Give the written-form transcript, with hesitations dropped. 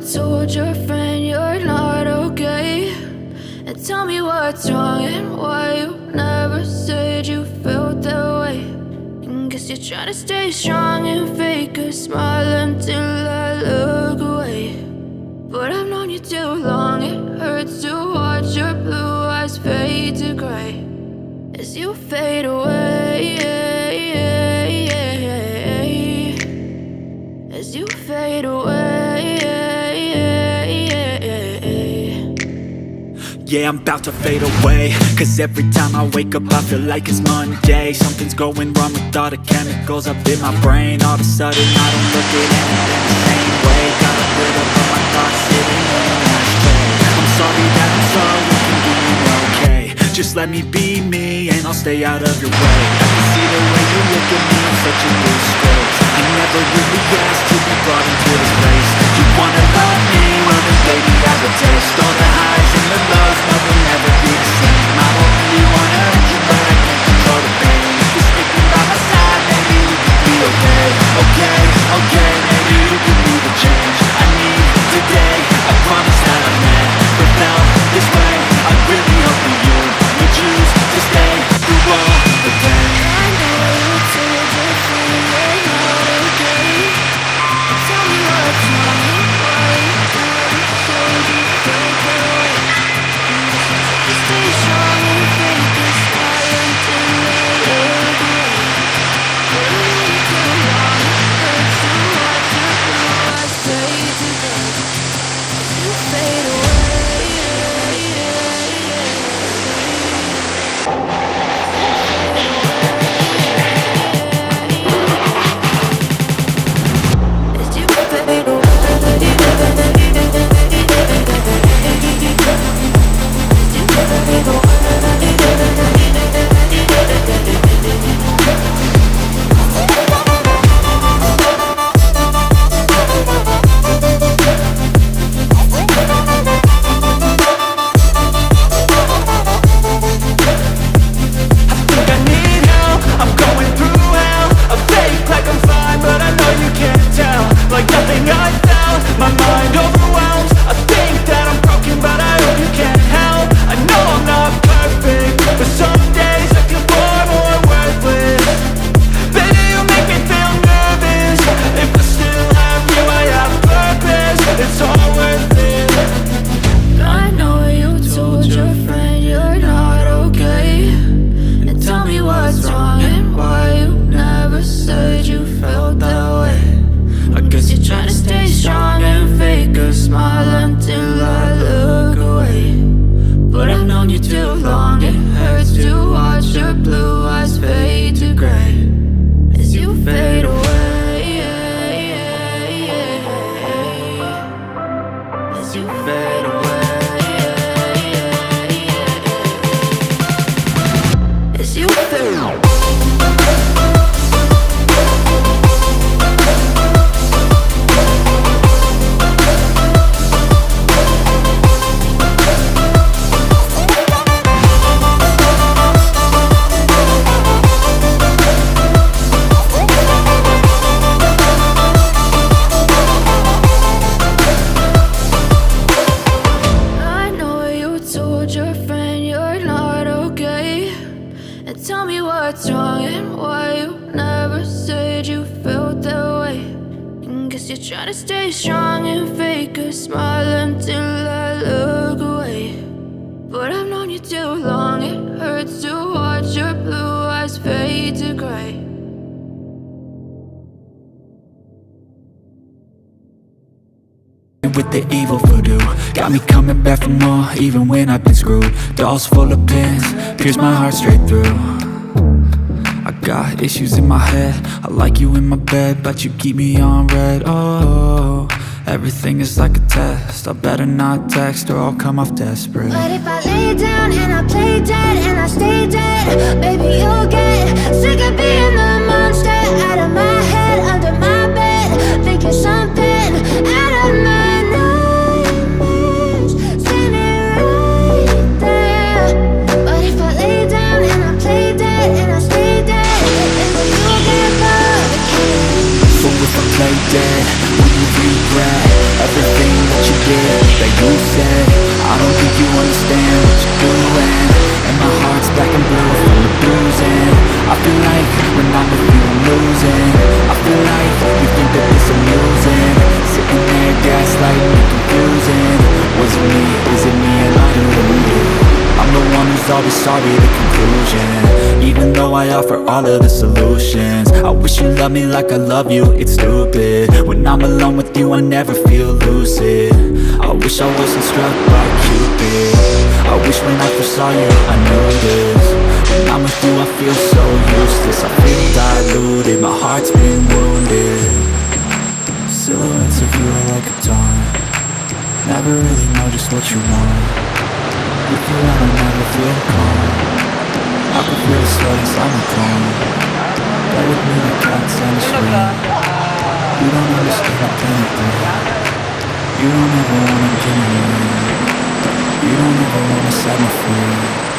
told your friend you're not okay? And tell me what's wrong and why you never said you felt that way. And guess you're trying to stay strong and fake a smile until I look away. But I've known you too long, it hurts to watch your blue eyes fade to gray as you fade away, as you fade away. Yeah, I'm about to fade away, cause every time I wake up I feel like it's Monday. Something's going wrong with all the chemicals up in my brain. All of a sudden I don't look at anything the same way. Got a rid of all my thoughts sitting in an ashtray. I'm sorry that I'm so inconvenient, okay? Just let me be me and I'll stay out of your way. I can see the way you look at me, I'm such a disgrace. I never really asked to be brought into this place. You wanna love me? Well then baby I will taste all the highs and the lows. No, they'll never be the same. I don't really wanna hurt you, but I can't control the pain. You're sticking by my side, maybe we can be okay. Okay, okay, maybe you can be the change I need today. I promise that I've never felt this way. I really hope that you would choose to stay through all the pain. I know you told your friend you're not okay. Tell me what's wrong and why you never showed you felt that way. Just stay strong and fake a smile until I look away. But I know you too long, it hurts to watch your blue eyes fade to gray as you fade away. Tell me what's wrong and why you never said you felt that way. And guess you're trying to stay strong and fake a smile until I look away. But I've known you too long, it hurts to watch your blue eyes fade to gray. With the evil voodoo, got me coming back for more, even when I've been screwed. Dolls full of pins, pierce my heart straight through. I got issues in my head, I like you in my bed, but you keep me on red. Oh, everything is like a test, I better not text or I'll come off desperate. But if I lay down and I play dead and I stay dead, baby you'll get sick of being the monster out of my head, under my bed, thinking something out of my nightmares, standing right there. But if I lay down and I play dead and I stay dead, then you'll get bored again. So if I play dead, will you regret everything shit that you said. I don't think you understand what you're doing, and my heart's black and blue from the bruising. I feel like when I'm with you I'm losing. I feel like you think that this amusing, sitting there gaslighting and confusing. Was it me? Is it me? Am I deluded? I'm the one who's always sorry, the conclusion. Even though I offer all of the solutions, I wish you loved me like I love you, it's stupid. When I'm alone with you I never feel lucid. I wish I wasn't struck by Cupid. I wish when I first saw you I knew this. When I'm with you I feel so useless. I feel diluted, my heart's been wounded. Silhouettes of you are like a taunt. Never really know just what you want. With you I don't ever feel calm. I can feel the sweat inside my palm. Play with me like cats on the string. You don't understand anything. You don't ever wanna give me in. You don't ever wanna set me free.